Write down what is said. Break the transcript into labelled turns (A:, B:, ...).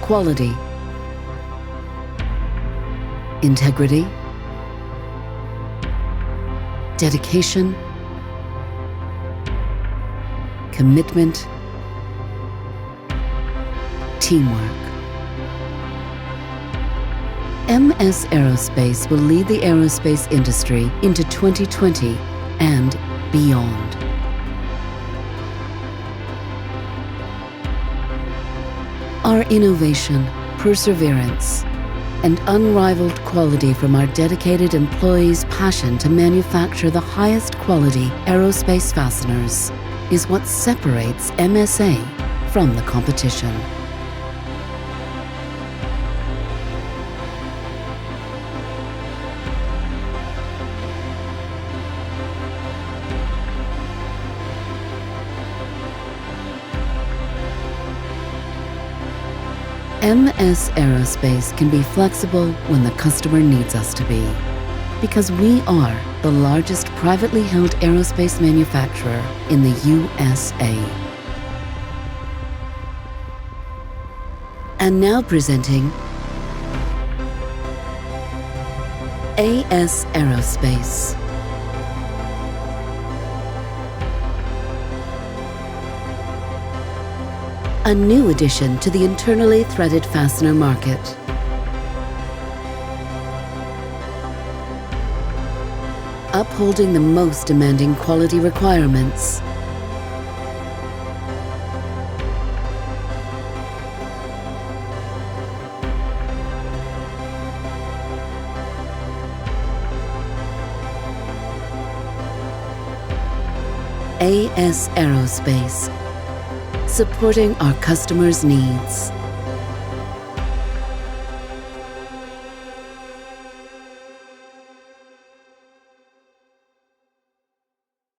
A: quality, integrity, dedication, commitment, teamwork. AS Aerospace will lead the aerospace industry into 2020 and beyond. Our innovation, perseverance, and unrivaled quality from our dedicated employees' passion to manufacture the highest quality aerospace fasteners is what separates MSA from the competition. AS Aerospace can be flexible when the customer needs us to be, because we are the largest privately held aerospace manufacturer in the USA. And now presenting AS Aerospace. A new addition to the internally threaded fastener market. Upholding the most demanding quality requirements. AS Aerospace, supporting our customers' needs.